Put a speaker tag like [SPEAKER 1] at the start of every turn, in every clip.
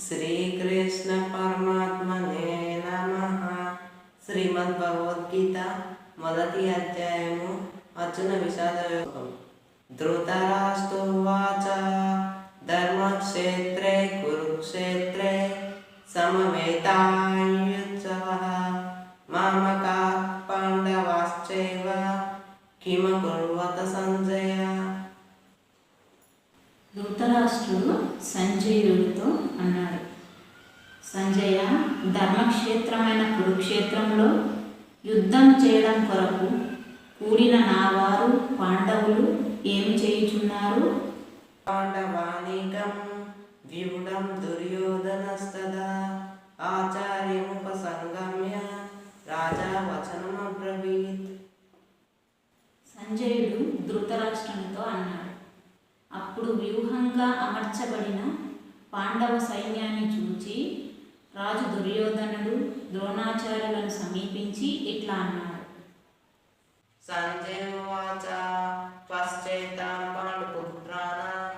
[SPEAKER 1] శ్రీకృష్ణ పరమాత్మనే నమః. శ్రీమద్భగవద్గీత మొదటి అధ్యాయము అర్జున విషాద యోగం. ధృతరాష్ట్రోవాచ ధర్మక్షేత్రే కురుక్షేత్రే సమవేతాయుత్సవః మామకాః పాండవాశ్చైవ కిమకుర్వత సంజయ.
[SPEAKER 2] ధృతరాష్ట్రుడు సంజయుడితో అన్నాడు, సంజయ, ధర్మక్షేత్రమైన కురుక్షేత్రంలో యుద్ధం చేయడం కొరకు కూడిన నా వారు పాండవులు ఏమి చేయుచున్నారు?
[SPEAKER 1] పాండవానీకం వ్యూఢం దుర్యోధనస్తదా ఆచార్యముపసంగమ్య రాజా వచనమబ్రవీత్.
[SPEAKER 2] సంజయుడు ధృతరాష్ట్రునితో అన్నాడు. అప్పుడు వ్యూహంగా అమర్చబడిన పాండవ సైన్యాన్ని చూచి రాజు దుర్యోధనుడు ద్రోణాచార్యులను సమీపించి ఇట్లా అన్నాడు.
[SPEAKER 1] సంజయోవాచ పశ్చేతాం పాండుపుత్రాణాం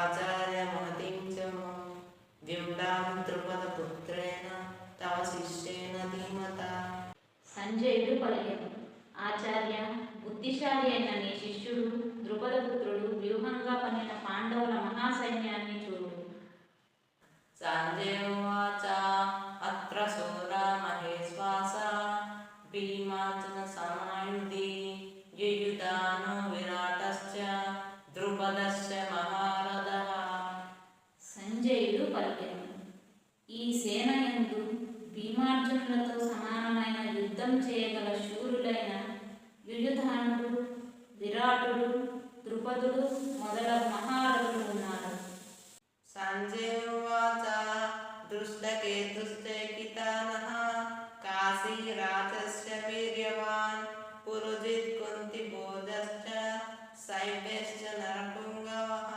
[SPEAKER 1] ఆచార్యమహతిం చ వ్యూఢాం ద్రుపదపుత్రేణ తవ శిష్యేన ధీమతా.
[SPEAKER 2] సంజయుడు పలికెను, ఆచార్య, బుద్ధిశాలి అయిన నీ శిష్యుడు ద్రుపదపుత్రుడు వ్యూహంగా పన్నిన పాండవుల మహాసైన్యాన్ని చూడు.
[SPEAKER 1] సంజయోవాచ అత్ర శూరా మహేశ్వాస భీమార్జున సమాయుధి యుయుధానో విరాటశ్చ ద్రుపదశ్చ మహారథః.
[SPEAKER 2] సంజయుడు పలికెను, ఈ సేన యందు భీమార్జునులతో సమానమైన యుద్ధం చేయగల శూరులైన యుయుధానుడు, విరాటుడు, ద్రుపదుడు మొదలగు మహారథులు ఉన్నారు.
[SPEAKER 1] సంజయోవాచ దృష్టకేతుశ్చైకితానః కాశీరాజశ్చ వీర్యవాన్ పురుజిత్ కుంతిభోజశ్చ శైవ్యశ్చ నరపుంగవః.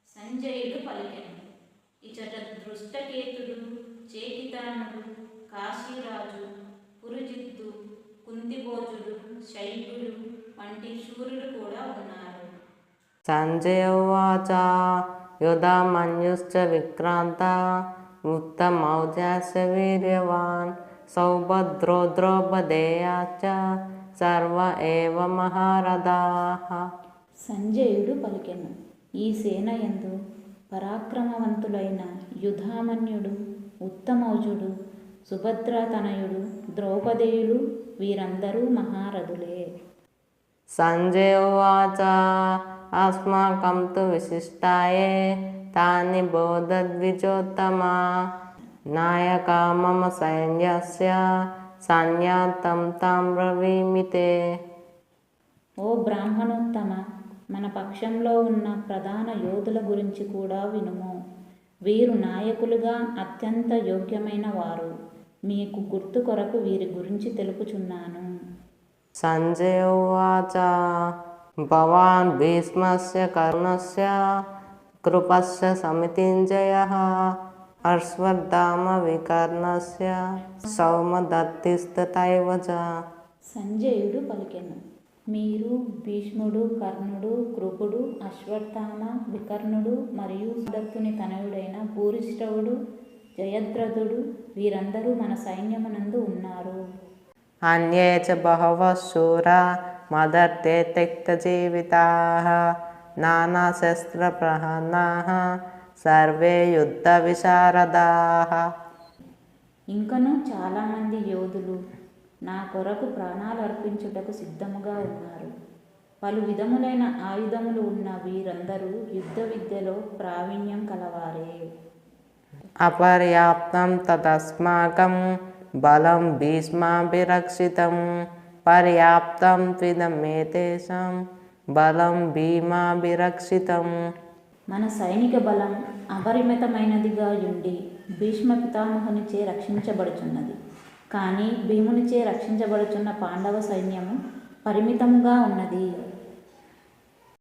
[SPEAKER 2] సంజయుడు పలికెను, ఇచట దృష్టకేతుడు, చేకితానుడు, కాశీరాజు, పురుజిత్తు, కుంతిభోజుడు, శైవ్యుడు వంటి శూరులు కూడా ఉన్నారు.
[SPEAKER 1] సంజయోవాచ యుధామన్యుశ్చ విక్రాంత ఉత్తమౌజాశ్చ వీర్యవాన్ సౌభద్రో ద్రౌపదేయాశ్చ సర్వ ఏవ మహారథాః.
[SPEAKER 2] సంజయుడు పలికెను, ఈ సేన యందు పరాక్రమవంతులైన యుధామన్యుడు, ఉత్తమౌజుడు, సుభద్రాతనయుడు, ద్రౌపదేయులు వీరందరూ మహారథులే.
[SPEAKER 1] సంజయోవాచ అస్మాకం తు విశిష్టాయే తాని బోధద్విజోత్తమా నాయకా మమ సైన్యస్య సైన్యాతం తాం బ్రవీమితే.
[SPEAKER 2] ఓ బ్రాహ్మణోత్తమ, మన పక్షంలో ఉన్న ప్రధాన యోధుల గురించి కూడా వినుము. వీరు నాయకులుగా అత్యంత యోగ్యమైన వారు. మీకు గుర్తు కొరకు వీరి గురించి తెలుపుచున్నాను.
[SPEAKER 1] సంజయోవాచ భవాన్ భీష్మస్య కర్ణస్య కృపస్య సమితింజయః అశ్వత్థామ వికర్ణస్య సౌమదత్తిస్తథైవ చ.
[SPEAKER 2] సంజయుడు పలికెను, మీరు భీష్ముడు, కర్ణుడు, కృపుడు, అశ్వత్థామ, వికర్ణుడు మరియు దత్తుని తనయుడైన భూరిష్ఠవుడు, జయద్రథుడు వీరందరూ మన సైన్యమునందు ఉన్నారు.
[SPEAKER 1] అన్యే చ బహవః శూరా మదర్తే త్యక్తజీవితాః నానాశస్త్రప్రహరణాః సర్వే యుద్ధ విశారదాః.
[SPEAKER 2] ఇంకనూ చాలామంది యోధులు నా కొరకు ప్రాణాలు అర్పించుటకు సిద్ధముగా ఉన్నారు. పలు విధములైన ఆయుధములు ఉన్న వీరందరూ యుద్ధ విద్యలో ప్రావీణ్యం కలవారే.
[SPEAKER 1] అపర్యాప్తం తదస్మాకం బలం భీష్మాభిరక్షితం పర్యాప్తం త్విదమేతేషాం బలం భీమాభిరక్షితం.
[SPEAKER 2] మన సైనిక బలం అపరిమితమైనదిగా ఉండి భీష్మ పితామహునిచే రక్షించబడుచున్నది. కానీ భీమునిచే రక్షించబడుచున్న పాండవ సైన్యము పరిమితముగా ఉన్నది.